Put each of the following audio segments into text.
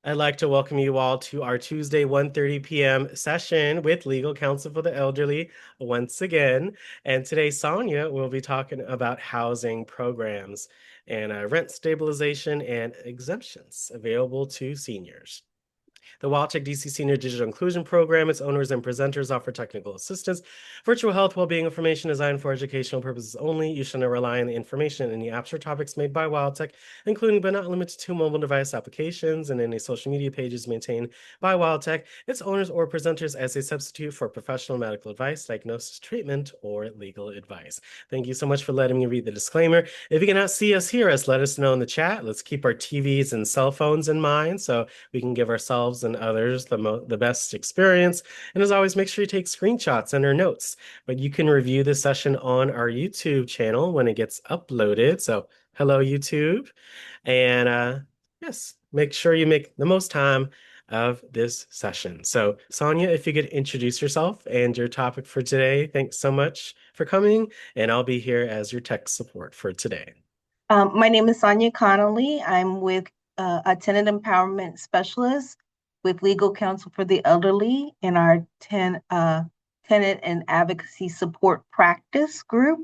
I'd like to welcome you all to our Tuesday 1:30 p.m. session with Legal Counsel for the Elderly once again. And today, Sonia will be talking about housing programs and rent stabilization and exemptions available to seniors. The WildTech DC Senior Digital Inclusion Program, its owners and presenters offer technical assistance, virtual health, well-being information designed for educational purposes only. You should not rely on the information in the apps or topics made by WildTech, including but not limited to mobile device applications and any social media pages maintained by WildTech, its owners or presenters as a substitute for professional medical advice, diagnosis, treatment, or legal advice. Thank you so much for letting me read the disclaimer. If you cannot see us, hear us, let us know in the chat. Let's keep our TVs and cell phones in mind so we can give ourselves and others the best experience. And as always, make sure you take screenshots and our notes. But you can review the session on our YouTube channel when it gets uploaded. So hello, YouTube. And yes, make sure you make the most time of this session. So Sonia, if you could introduce yourself and your topic for today. Thanks so much for coming. And I'll be here as your tech support for today. My name is Sonia Connolly. I'm with a tenant empowerment specialist with Legal Counsel for the Elderly in our tenant and advocacy support practice group.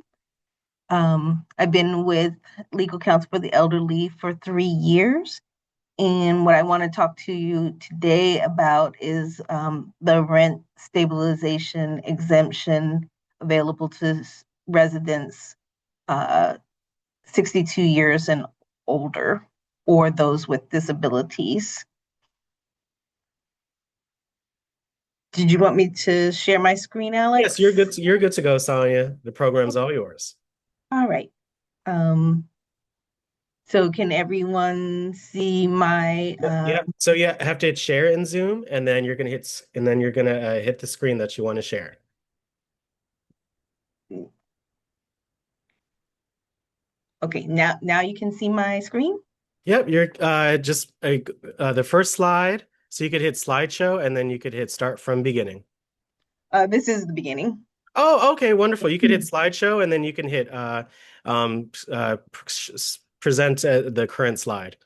I've been with Legal Counsel for the Elderly for 3 years. And what I want to talk to you today about is the rent stabilization exemption available to residents 62 years and older, or those with disabilities. Did you want me to share my screen, Yes, Alex? you're good to go, Sonia. The program's all yours. All right. Um, so can everyone see my Yeah. So yeah, I have to hit share in Zoom, and then you're gonna hit the screen that you want to share. okay, now you can see my screen? Yep, you're just the first slide. So you could hit slideshow, and then you could hit start from beginning. This is the beginning. Oh, okay, wonderful. You could hit slideshow, and then you can hit present the current slide.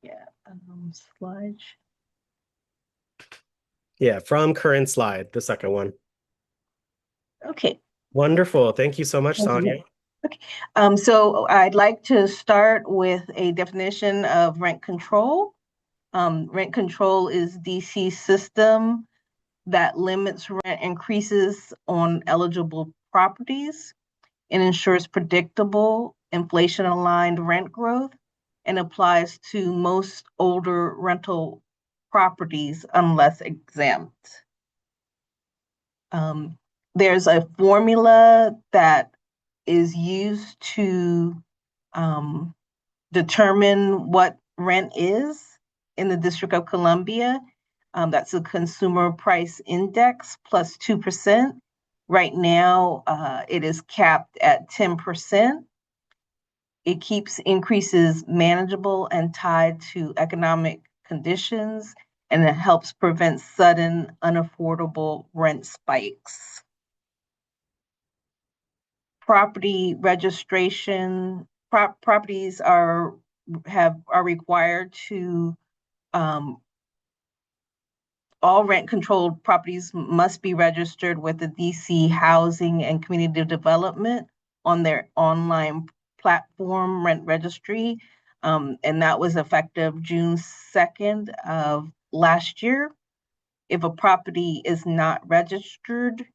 Yeah, slide. Yeah, from current slide, the second one. Okay. Wonderful. Thank you so much, Sonia. Okay. So I'd like to start with a definition of rent control. Rent control is DC's system that limits rent increases on eligible properties and ensures predictable inflation-aligned rent growth and applies to most older rental properties unless exempt. There's a formula that is used to determine what rent is in the District of Columbia. That's a consumer price index plus 2%. Right now, it is capped at 10%. It keeps increases manageable and tied to economic conditions, and it helps prevent sudden, unaffordable rent spikes. Property registration, properties are required to all rent-controlled properties must be registered with the DC Housing and Community Development on their online platform rent registry. And that was effective June 2nd of last year. If a property is not registered,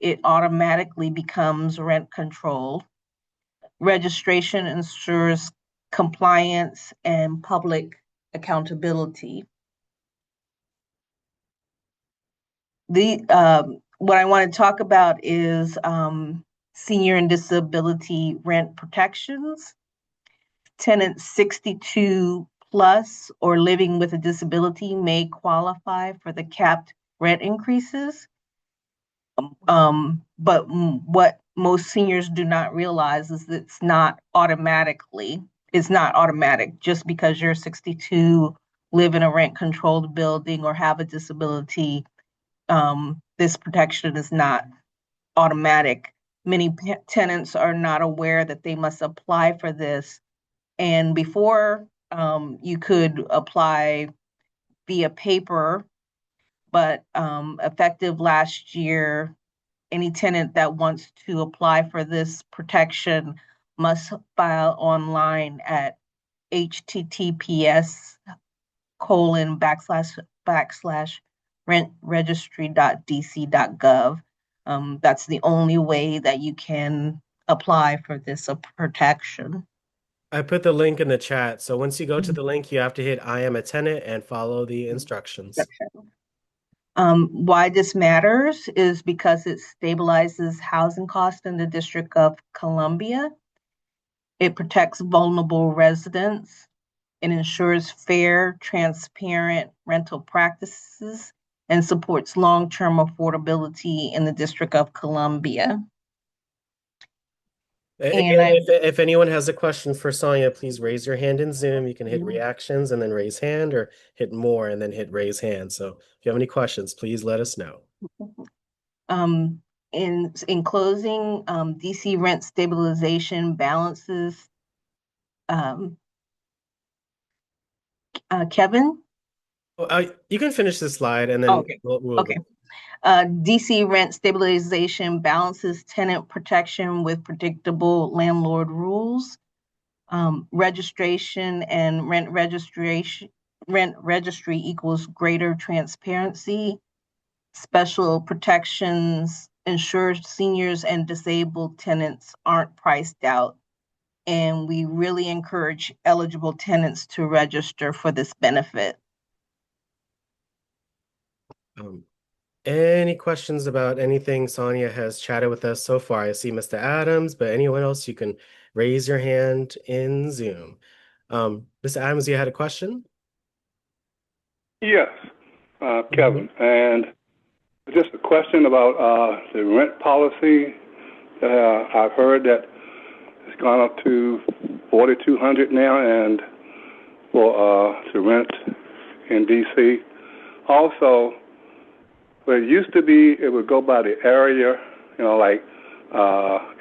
it automatically becomes rent controlled. Registration ensures compliance and public accountability. What I want to talk about is senior and disability rent protections. Tenants 62 plus or living with a disability may qualify for the capped rent increases. But what most seniors do not realize is that it's not automatic just because you're 62, live in a rent controlled building, or have a disability. This protection is not automatic. Many tenants are not aware that they must apply for this. And before you could apply, via paper, but effective last year, any tenant that wants to apply for this protection must file online at https:// rentregistry.dc.gov. That's the only way that you can apply for this protection. I put the link in the chat. So once you go to the link, you have to hit I am a tenant and follow the instructions. Why this matters is because it stabilizes housing costs in the District of Columbia. It protects vulnerable residents. It ensures fair, transparent rental practices and supports long-term affordability in the District of Columbia. Again, And I if anyone has a question for Sonia, please raise your hand in Zoom. You can hit reactions and then raise hand, or hit more and then hit raise hand. So if you have any questions, please let us know. um, in closing, DC rent stabilization balances. Um, Kevin? You can finish the slide and Oh, then okay. we'll go. Okay. DC rent stabilization balances tenant protection with predictable landlord rules. Registration and rent registry equals greater transparency. Special protections ensure seniors and disabled tenants aren't priced out. And we really encourage eligible tenants to register for this benefit. Um, any questions about anything Sonia has chatted with us so far? I see Mr. Adams, but anyone else, you can raise your hand in Zoom. Mr. Adams, you had a question? Yes, Mhm. Kevin. And just a question about the rent policy. I've heard that it's gone up to 4,200 now, and for to rent in DC. Also, where it used to be, it would go by the area, like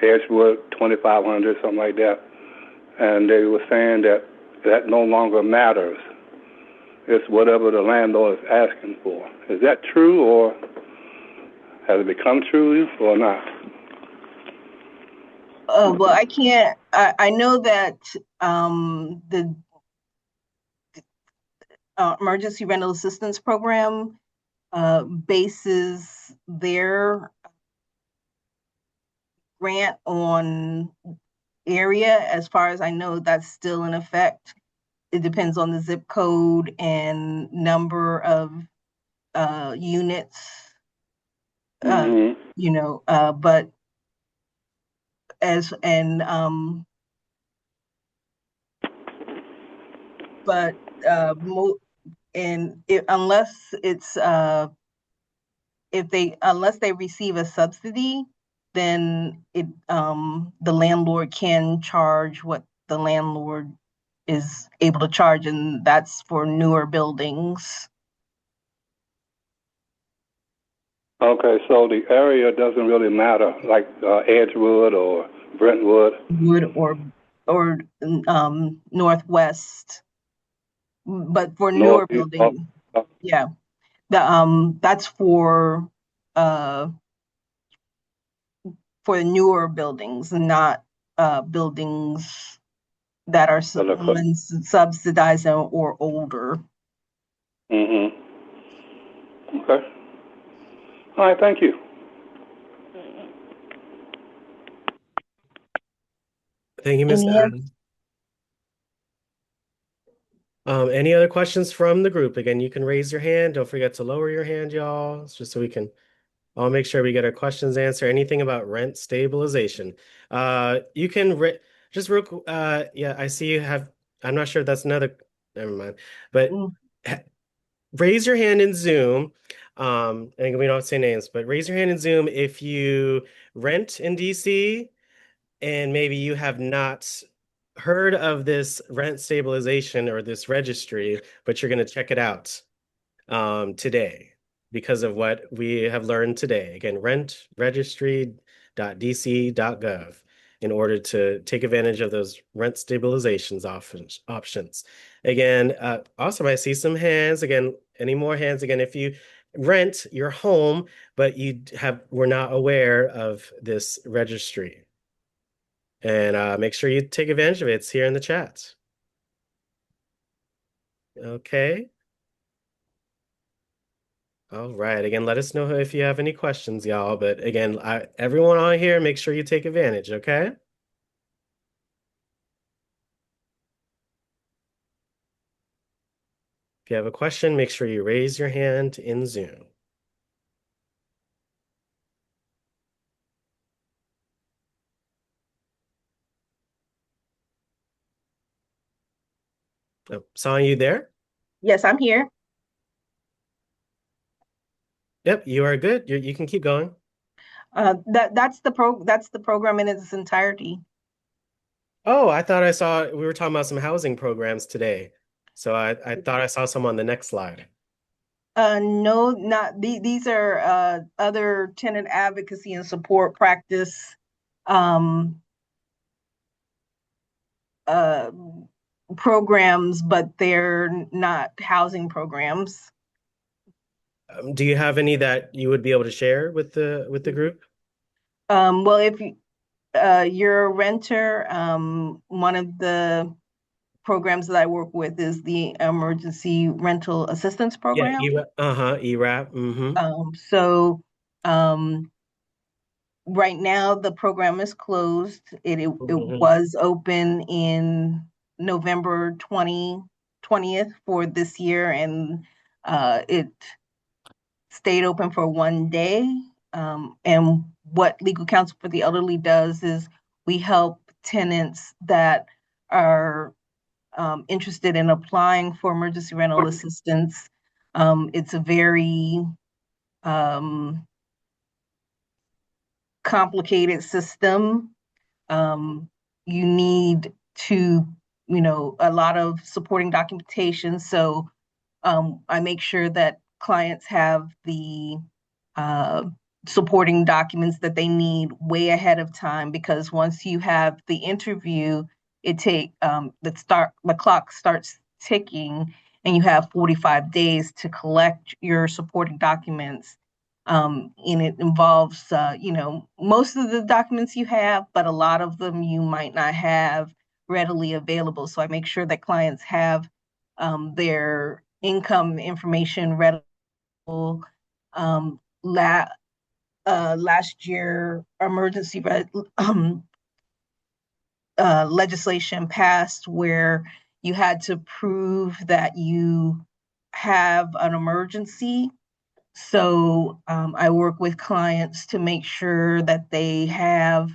Edgewood, 2,500, something like that. And they were saying that that no longer matters. It's whatever the landlord is asking for. Is that true, or has it become true, or not? Well, I can't. I know that the Emergency Rental Assistance Program bases their grant on area. As far as I know, that's still in effect. It depends on the zip code and number of units. Mm-hmm. But as and but and unless it's unless they receive a subsidy, then the landlord can charge what the landlord is able to charge, and that's for newer buildings. Okay, so the area doesn't really matter, like Edgewood or Brentwood. Wood or Northwest, but for newer Northeast. building, yeah, that's uh for newer buildings, not buildings that are subsidized or older. Mm-hmm. Okay. All right, thank you. Thank you, Mr. Any Adams. Any other questions from the group? Again, you can raise your hand. Don't forget to lower your hand, y'all. It's just so we can all make sure we get our questions answered. Anything about rent stabilization. You can just yeah, I see you have, I'm not sure if that's another, never mind. But mm, raise your hand in Zoom. And we don't say names, but raise your hand in Zoom if you rent in DC and maybe you have not heard of this rent stabilization or this registry, but you're going to check it out today because of what we have learned today. Again, rentregistry.dc.gov in order to take advantage of those rent stabilizations options. Again, awesome. I see some hands. Again, Any more hands again? If you rent your home, but were not aware of this registry. And make sure you take advantage of it. It's here in the chat. Okay. All right. Again, let us know if you have any questions, y'all. But again, everyone on here, make sure you take advantage, okay? If you have a question, make sure you raise your hand in Zoom. Oh, Sonia, you there? Yes, I'm here. Yep, you are good. You can keep going. That's the program in its entirety. Oh, I thought I saw we were talking about some housing programs today. So I thought I saw some on the next slide. No, not these are other tenant advocacy and support practice um, uh, programs, but they're not housing programs. Do you have any that you would be able to share with the group? Well, if you're a renter, one of the programs that I work with is the Emergency Rental Assistance Yeah, Program. ERAP. Mm-hmm. So right now the program is closed. It Hmm. was open in November 20th for this year, and it stayed open for 1 day. And what Legal Counsel for the Elderly does is we help tenants that are interested in applying for emergency rental assistance. It's a very um, complicated system. Um, you need to, a lot of supporting documentation. So I make sure that clients have the uh, supporting documents that they need way ahead of time, because once you have the interview, the clock starts ticking, and you have 45 days to collect your supporting documents. And it involves, most of the documents you have, but a lot of them you might not have readily available. So I make sure that clients have their income information readily. Um, la- Last year, legislation passed where you had to prove that you have an emergency. So I work with clients to make sure that they have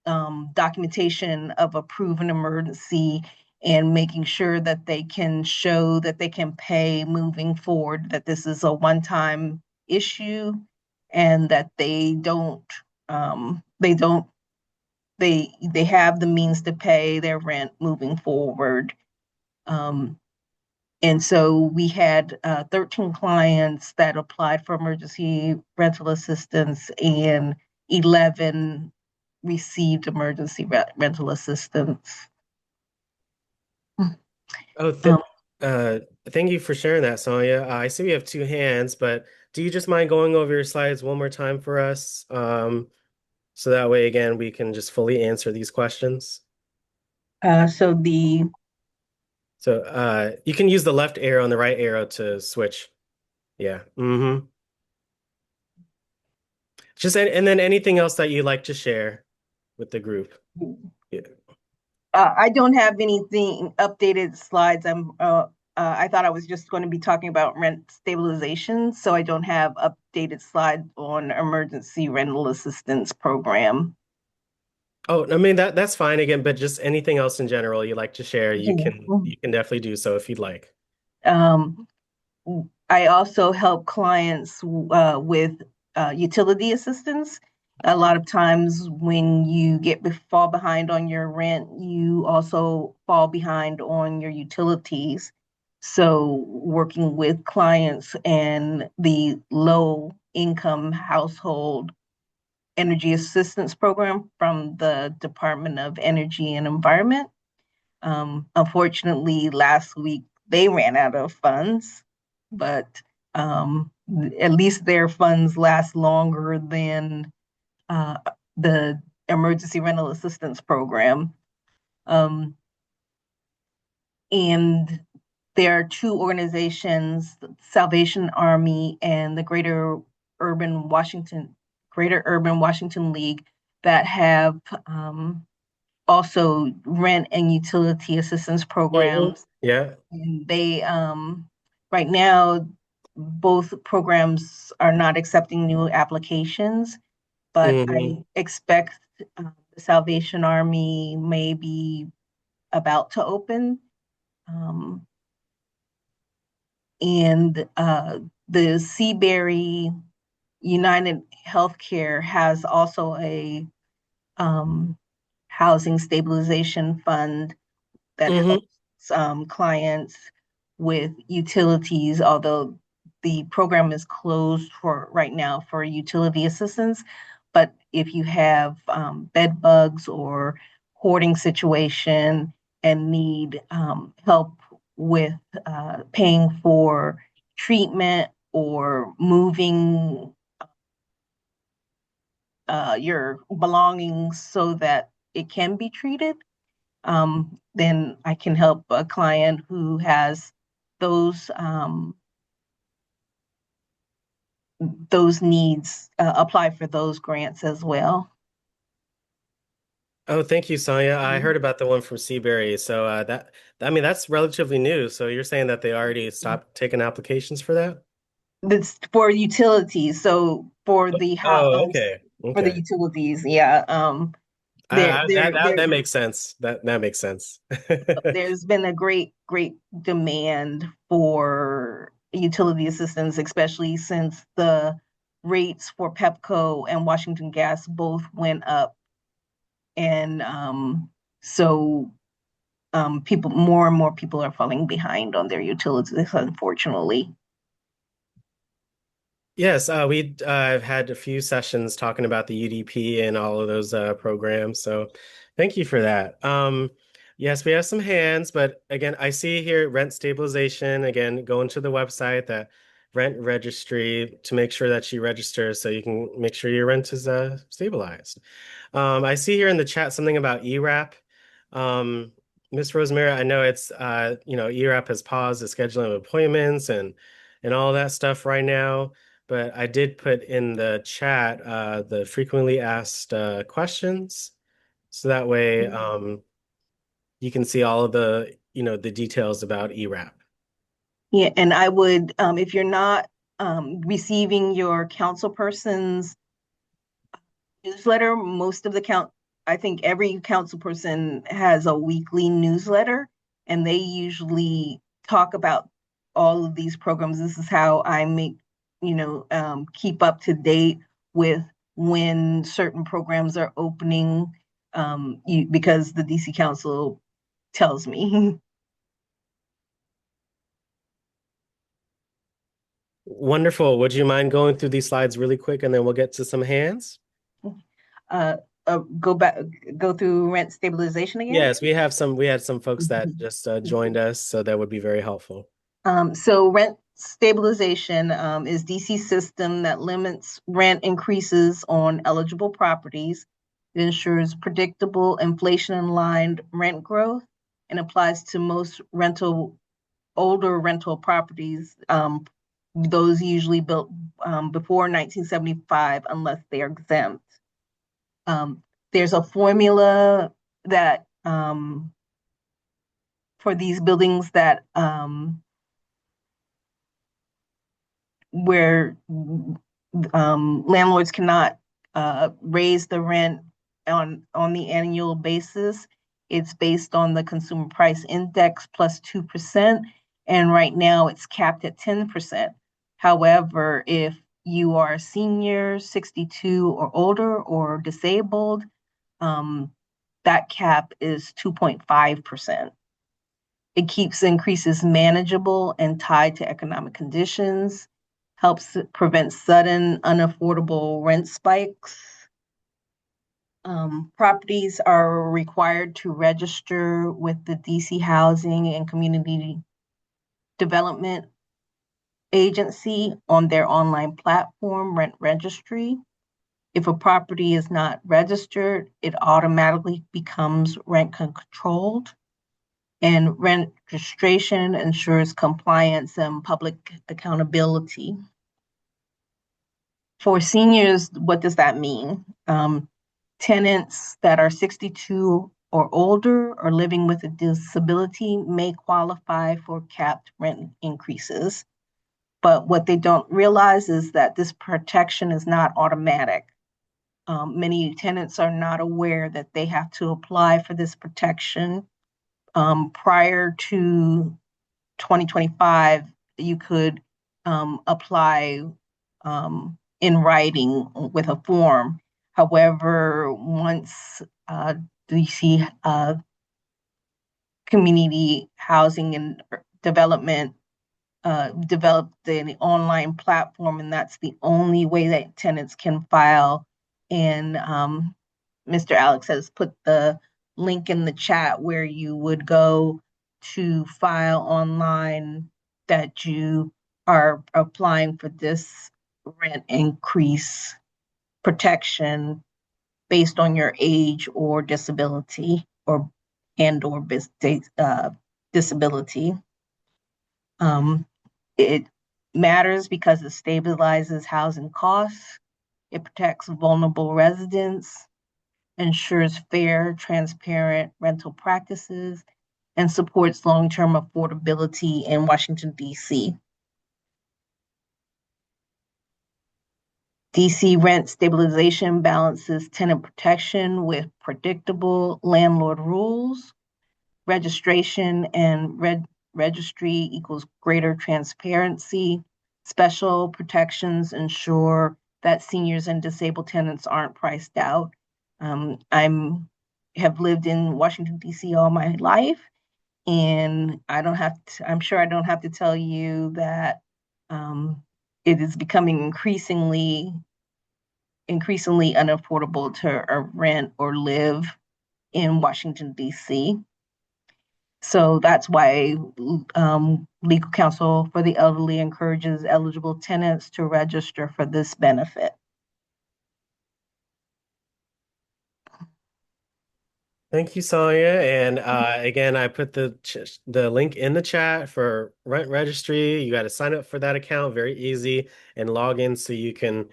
documentation of a proven emergency, and making sure that they can show that they can pay moving forward, that this is a one-time issue, and that they don't they have the means to pay their rent moving forward. Um, and so we had 13 clients that applied for emergency rental assistance, and 11 received emergency rental assistance. Oh, th Um, uh, thank you for sharing that, Sonia. I see we have two hands, but do you just mind going over your slides one more time for us? So that way, again, we can just fully answer these questions. so the So you can use the left arrow and the right arrow to switch. Yeah. Mm-hmm. And then anything else that you'd like to share with the group. Yeah. I don't have anything updated slides. I thought I was just going to be talking about rent stabilization, so I don't have updated slides on emergency rental assistance program. Oh, I mean that's fine again, but just anything else in general you'd like to share, you can definitely do so if you'd like. Um, I also help clients with utility assistance. A lot of times when you fall behind on your rent, you also fall behind on your utilities. So working with clients and the low income household energy assistance program from the Department of Energy and Environment. Unfortunately, last week they ran out of funds. but um, at least their funds last longer than uh, the emergency rental assistance program. Um, and there are two organizations, Salvation Army and the Urban Washington Greater Urban Washington League, that have also rent and utility assistance programs. Yeah. And they right now both programs are not accepting new applications, but Hmm. I expect the Salvation Army may be about to open. Um, and the Seabury United Healthcare has also a um, housing stabilization fund that Hmm. helps clients with utilities, although the program is closed for right now for utility assistance. But if you have bed bugs or hoarding situation and need help with paying for treatment or moving your belongings so that it can be treated, then I can help a client who has those those needs apply for those grants as well. Oh, thank you, Sonia. I Mhm. heard about the one from Seabury. So I mean, that's relatively new. So you're saying that they already stopped taking applications for that? That's for utilities. So Oh, okay. for the Okay. utilities, yeah. That makes sense. That makes sense. There's been a great demand for utility assistance, especially since the rates for Pepco and Washington Gas both went up, and so people more and more people are falling behind on their utilities, unfortunately. Yes, we have had a few sessions talking about the UDP and all of those programs. So thank you for that. Yes, we have some hands, but again, I see here rent stabilization. Again, go into the website, that rent registry, to make sure that you register so you can make sure your rent is stabilized. I see here in the chat something about ERAP. Um, Miss Rosemary, I know it's ERAP has paused the scheduling of appointments and all that stuff right now. But I did put in the chat the frequently asked questions, so that way you can see all of the details about ERAP. Yeah, and I would, if you're not receiving your council person's newsletter, I think every council person has a weekly newsletter, and they usually talk about all of these programs. This is how I keep up to date with when certain programs are opening, because the DC Council tells me. Wonderful. Would you mind going through these slides really quick and then we'll get to some hands? uh, go back, go through rent stabilization again. Yes, we had some folks that just joined us, so that would be very helpful. So rent stabilization is DC system that limits rent increases on eligible properties. It ensures predictable inflation-aligned rent growth and applies to most older rental properties, those usually built before 1975, unless they are exempt. There's a formula that for these buildings that where landlords cannot raise the rent on the annual basis. It's based on the consumer price index plus 2%, and right now it's capped at 10%. However, if you are a senior, 62 or older, or disabled, um, that cap is 2.5%. It keeps increases manageable and tied to economic conditions, helps prevent sudden, unaffordable rent spikes. Properties are required to register with the DC Housing and Community Development agency on their online platform, Rent Registry. If a property is not registered, it automatically becomes rent controlled. And rent registration ensures compliance and public accountability. For seniors, what does that mean? Tenants that are 62 or older or living with a disability may qualify for capped rent increases. But what they don't realize is that this protection is not automatic. Many tenants are not aware that they have to apply for this protection. Prior to 2025, you could apply in writing with a form. However, once DC Community Housing and Development developed an online platform, and that's the only way that tenants can file. And Mr. Alex has put the link in the chat where you would go to file online that you are applying for this rent increase protection based on your age or disability or disability. It matters because it stabilizes housing costs, it protects vulnerable residents, ensures fair, transparent rental practices, and supports long-term affordability in Washington, D.C. DC rent stabilization balances tenant protection with predictable landlord rules. Registration and registry equals greater transparency. Special protections ensure that seniors and disabled tenants aren't priced out. I'm have lived in Washington, D.C. all my life, and I'm sure I don't have to tell you that it is becoming increasingly unaffordable to rent or live in Washington, D.C. So that's why Legal Counsel for the Elderly encourages eligible tenants to register for this benefit. Thank you, Sonia. And again, I put the link in the chat for Rent Registry. You got to sign up for that account, very easy, and log in so you can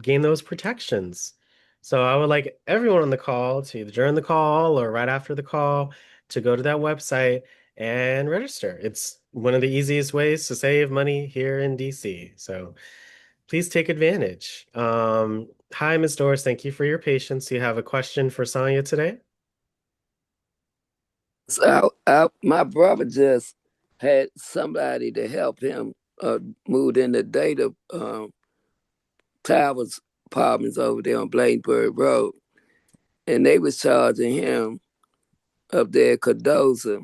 gain those protections. So I would like everyone on the call to either during the call or right after the call to go to that website and register. It's one of the easiest ways to save money here in DC. So please take advantage. Hi, Ms. Doris. Thank you for your patience. You have a question for Sonia today? My brother just had somebody to help him moved in the data towers apartments over there on Bladensburg Road, and they was charging him up there at Cardoza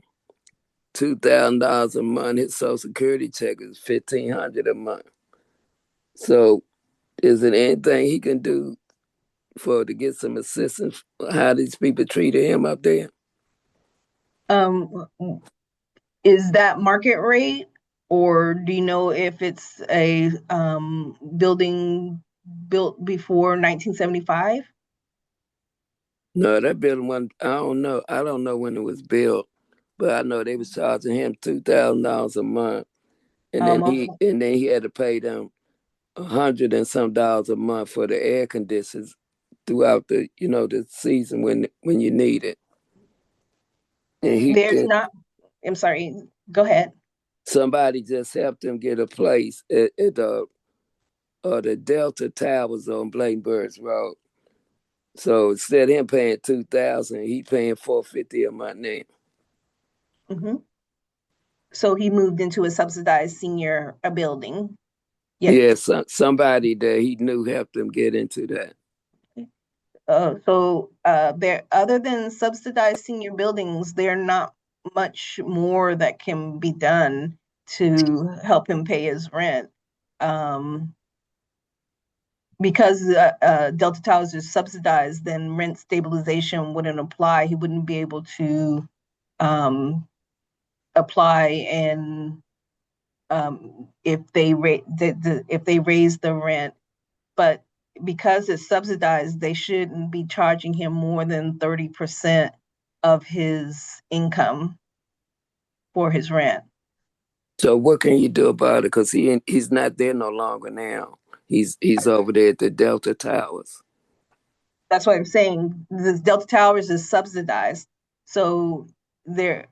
$2,000 a month. His Social Security check is $1,500 a month. So, is there anything he can do for to get some assistance? How these people treated him up there? Um, is that market rate, or do you know if it's a building built before 1975? No, that building one. I don't know. I don't know when it was built, but I know they was charging him $2,000 a month, and then Um, he had to pay them 100 and some dollars a month for the air conditions throughout the season when you need it. And he there's and not, I'm sorry, go ahead. somebody just helped him get a place at the Delta Towers on Bladensburg Road. So instead of him paying 2,000, he paying 450 a month now. Mhm. So he moved into a subsidized senior building. Yeah. Yeah, somebody that he knew helped him get into that. There, other than subsidized senior buildings, there are not much more that can be done to help him pay his rent. Um, because Delta Towers is subsidized, then rent stabilization wouldn't apply. He wouldn't be able to um, apply and if they if they raise the rent, but because it's subsidized, they shouldn't be charging him more than 30% of his income for his rent. So what can you do about it? Because he's not there no longer now. He's over there at the Delta Towers. That's what I'm saying. The Delta Towers is subsidized. So there,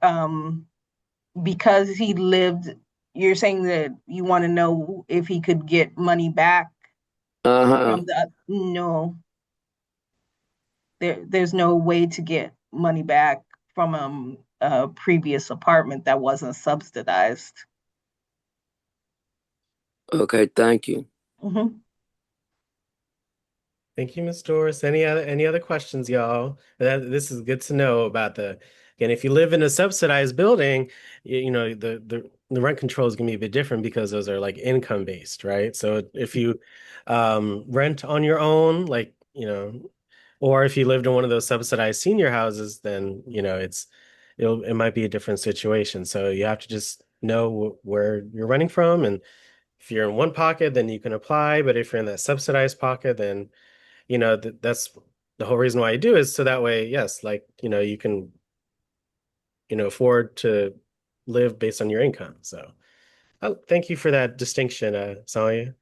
because he lived, you're saying that you want to know if he could get money back Uh-huh. from no, there's no way to get money back from a previous apartment that wasn't subsidized. Okay, thank you. Mhm. Thank you, Miss Doris. Any other questions, y'all? This is good to know about the again, if you live in a subsidized building, the rent control is gonna be a bit different because those are like income based, right? So if you rent on your own, like, or if you lived in one of those subsidized senior houses, then it might be a different situation. So you have to just know where you're renting from, and if you're in one pocket, then you can apply. But if you're in that subsidized pocket, then that's the whole reason why I do is so that way, yes, like, you can, afford to live based on your income. So, thank you for that distinction, Sonia.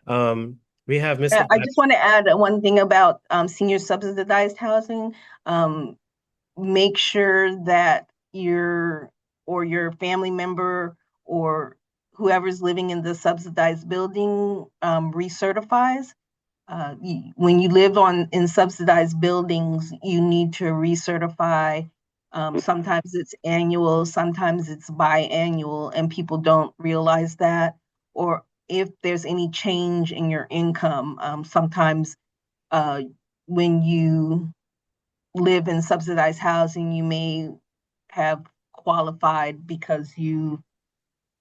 Um, we have Miss I just Adams. want to add one thing about senior subsidized housing. Um, Make sure that your family member or whoever's living in the subsidized building recertifies. When you live in subsidized buildings, you need to recertify. Sometimes it's annual, sometimes it's biannual, and people don't realize that. Or if there's any change in your income, sometimes uh, when you live in subsidized housing, you may have qualified because you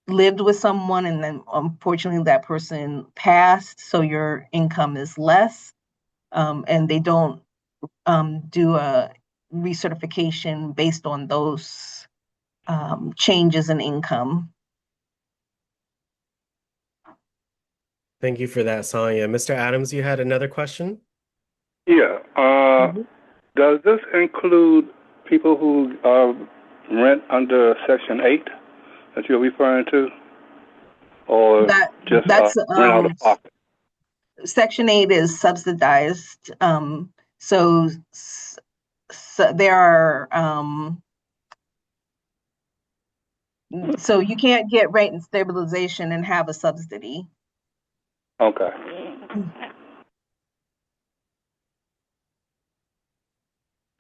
lived with someone and then unfortunately that person passed, so your income is less, and they don't do a recertification based on those changes in income. Thank you for that, Sonia. Mr. Adams, you had another question? Yeah. Mhm. Does this include people who rent under Section 8 that you're referring to, or That just that's rent out of pocket? Section 8 is subsidized. So, so there are so you can't get rate and stabilization and have a subsidy. Okay.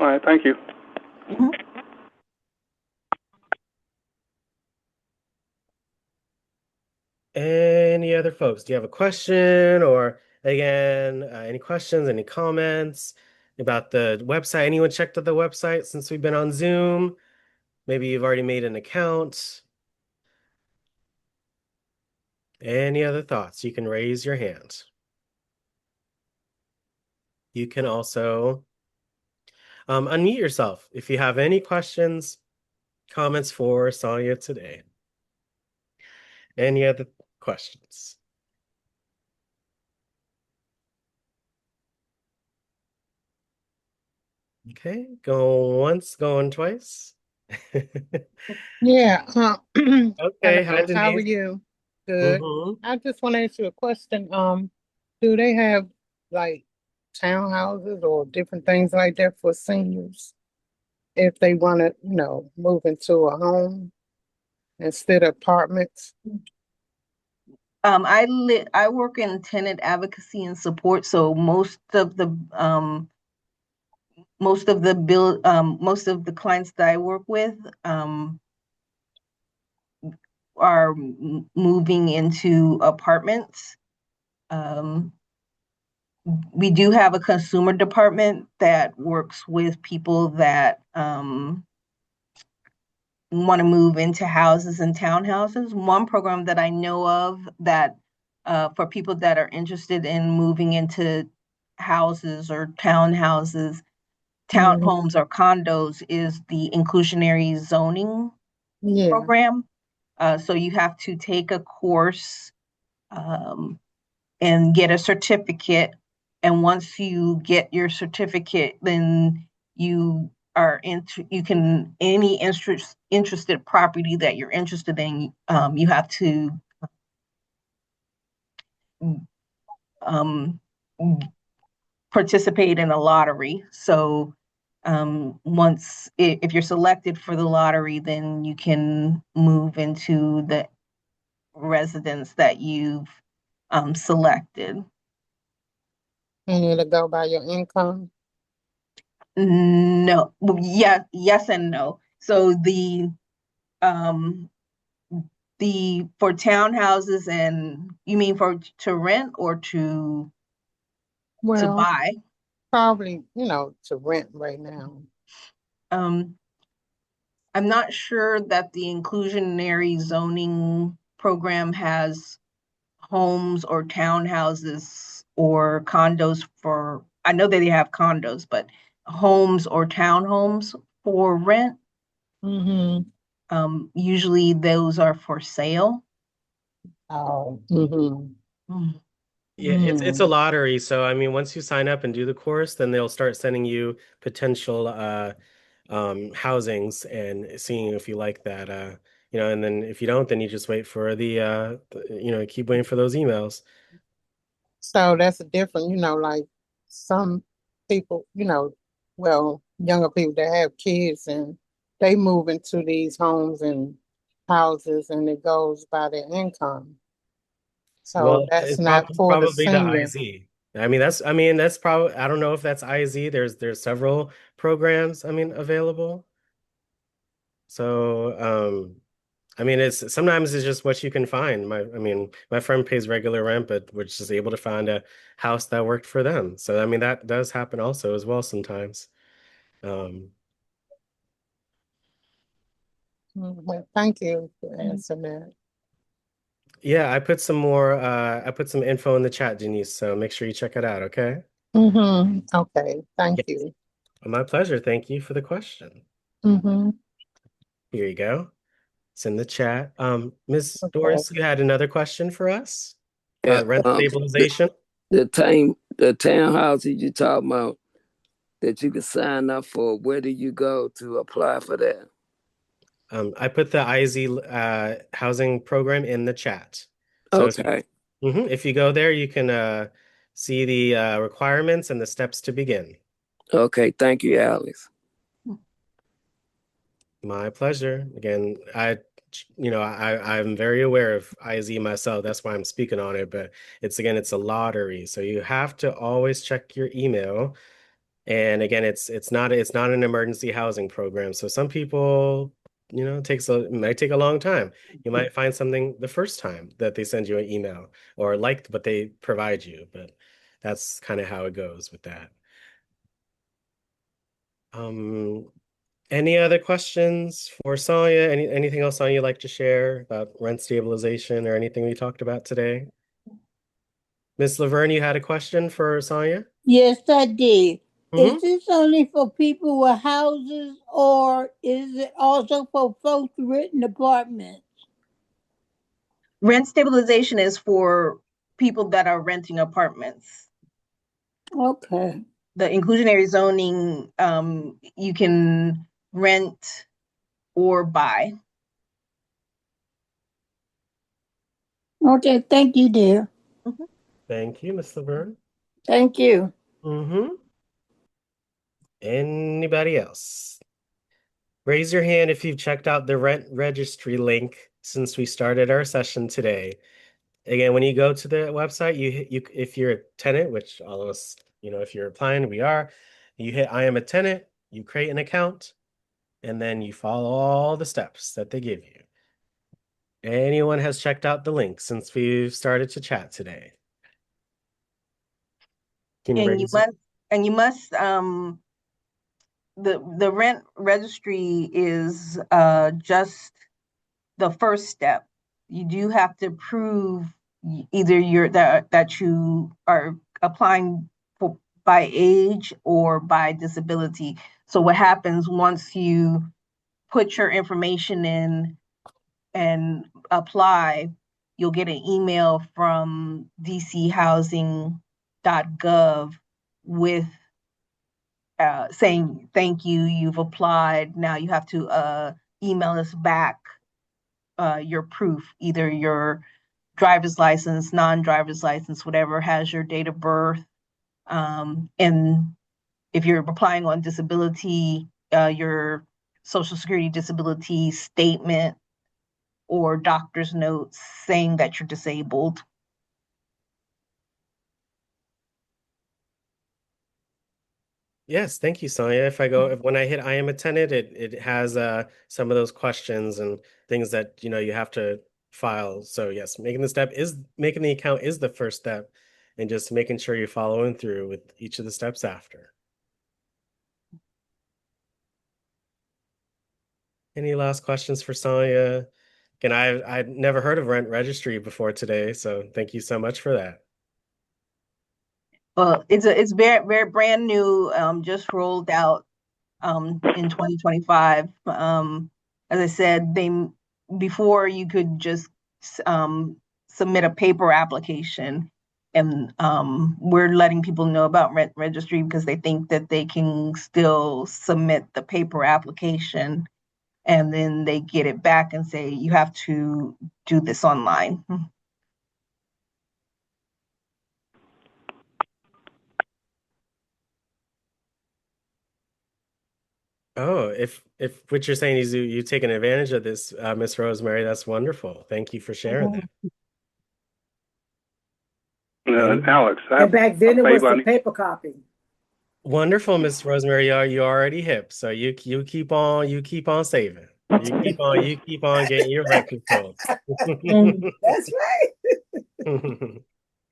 All right. Thank you. Mhm. Any other folks? Do you have a question or again, any questions, any comments about the website? Anyone checked out the website since we've been on Zoom? Maybe you've already made an account. Any other thoughts? You can raise your hand. You can also unmute yourself if you have any questions, comments for Sonia today. Any other questions? Okay, go once, going twice. Yeah. Okay, hi Hello. How are Denise. you? Good. Mm-hmm. I just want to ask you a question. Do they have like townhouses or different things like that for seniors if they want to, move into a home instead of apartments? I work in tenant advocacy and support, so most of the clients that I work with are moving into apartments. Um, we do have a consumer department that works with people that want to move into houses and townhouses. One program that I know of that for people that are interested in moving into houses or townhouses, Hmm. townhomes or condos is the inclusionary zoning Yeah. program. So you have to take a course um, and get a certificate. And once you get your certificate, then you are into you can any interested property that you're interested in. You have to um, participate in a lottery. So once if you're selected for the lottery, then you can move into the residence that you've selected. You need to go by your income. No, well, yeah, yes and no. So um the for townhouses, and you mean for to rent or to Well, buy? probably, to rent right now. Um, I'm not sure that the inclusionary zoning program has homes or townhouses or condos for, I know that they have condos, but homes or townhomes for rent. Mm-hmm. Usually those are for sale. Oh. Mm-hmm. Mm. Yeah, it's a lottery. So I mean, once you sign up and do the course, then they'll start sending you potential housings and seeing if you like that. And then if you don't, then you just wait for keep waiting for those emails. So that's a different, like some people, well, younger people that have kids and they move into these homes and houses and it goes by their income. So Well, that's it's not for the probably the senior. IZ. I mean, that's probably, I don't know if that's IZ. There's several programs, I mean, available. So, I mean, it's sometimes it's just what you can find. My friend pays regular rent, but was just able to find a house that worked for them. So, I mean, that does happen also as well sometimes. Um, Well, thank you for answering that. yeah, I put some info in the chat, Denise, so make sure you check it out, okay? Mm-hmm. Okay, thank Yes. you. My pleasure. Thank you for the question. Mm-hmm. Here you go. It's in the chat. Ms. Okay. Doris, you had another question for us Yeah, about rent the stabilization? the townhouses you talking about that you can sign up for. Where do you go to apply for that? I put the IZ housing program in the chat. So Okay, if you go there, you can see the requirements and the steps to begin. okay. Thank you, Alex. My pleasure. Again, I'm very aware of IZ myself. That's why I'm speaking on it. But it's a lottery, so you have to always check your email. And again, it's not an emergency housing program. So some people, it might take a long time. You might find something the first time that they send you an email or like what they provide you, but that's kind of how it goes with that. Um, any other questions for Sonia? Anything else Sonia you'd like to share about rent stabilization or anything we talked about today? Miss Laverne, you had a question for Sonia? Yes, I did. Hmm. Is this only for people with houses or is it also for folks renting apartments? Rent stabilization is for people that are renting apartments. Okay. The inclusionary zoning, you can rent or buy. Okay, thank you, dear. Mhm. Thank you, Miss Laverne. Thank you. Hmm. Anybody else? Raise your hand if you've checked out the rent registry link since we started our session today. Again, when you go to the website, if you're a tenant, which all of us, if you're applying, we are, you hit I am a tenant, you create an account, and then you follow all the steps that they give you. Anyone has checked out the link since we've started to chat today? Can you And you raise it? must, and you must, the rent registry is just the first step. You do have to prove either that you are applying for by age or by disability. So what happens once you put your information in, and apply, you'll get an email from dchousing.gov with saying, thank you, you've applied. Now you have to email us back your proof, either your driver's license, non-driver's license, whatever has your date of birth. And if you're applying on disability, your Social Security disability statement or doctor's notes saying that you're disabled. Yes, thank you, Sonia. When I hit I am a tenant, it has some of those questions and things that you have to file. So yes, making the account is the first step, and just making sure you're following through with each of the steps after. Any last questions for Sonia? Again, I'd never heard of Rent Registry before today, so thank you so much for that. Well, it's very, very brand new, just rolled out in 2025. As I said, before you could just submit a paper application, and we're letting people know about Rent Registry because they think that they can still submit the paper application, and then they get it back and say you have to do this online. Oh, if what you're saying is you've taken advantage of this, Miss Rosemary, that's wonderful. Thank you for sharing that. And Alex, I And have back a then it was favor. the paper copy. Wonderful, Miss Rosemary. You already hip, so you keep on saving. You keep on getting your rent control. That's right.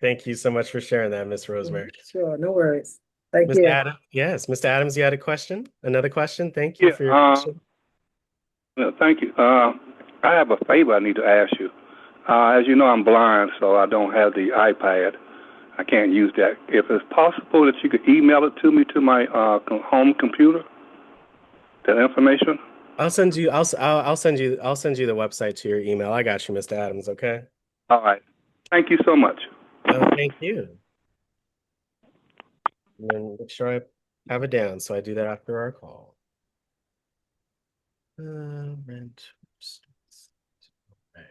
Thank you so much for sharing that, Miss Rosemary. Sure, no worries. Thank Mr. you. Adams, yes, Mr. Adams, you had a question? Another question? Thank you Yeah, for your question. thank you. I have a favor I need to ask you. As you know, I'm blind, so I don't have the iPad. I can't use that. If it's possible that you could email it to me to my home computer, that information. I'll send you the website to your email. I got you, Mr. Adams, okay? All right. Thank you so much. Oh, thank you. And then make sure I have it down, so I do that after our call. Rent. Right.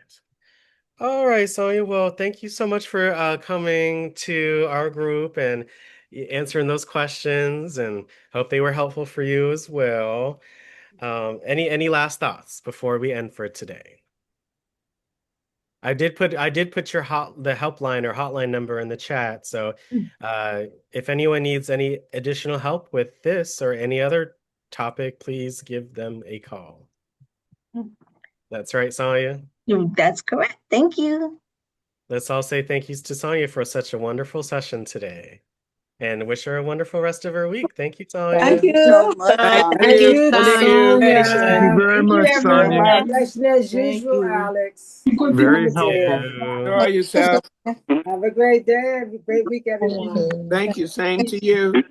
All right, Sonia. Well, thank you so much for coming to our group and answering those questions, and hope they were helpful for you as well. Any last thoughts before we end for today? I did put the helpline or hotline number in the chat. So if anyone needs any additional help with this or any other topic, please give them a call. That's right, Sonia. That's correct. Thank you. Let's all say thank yous to Sonia for such a wonderful session today, and wish her a wonderful rest of her week. Thank you, Thank Sonia. you so much, Thank Thank Sonia. you, you, Sonia. Thank you Sonia. very Thank much, you, Sonia. everyone. Congratulations as Thank usual, you. Alex. Very Thank helpful. you. Enjoy yourself. Have a great day, have a great week, Thank everyone. you. Thank you. Same to you.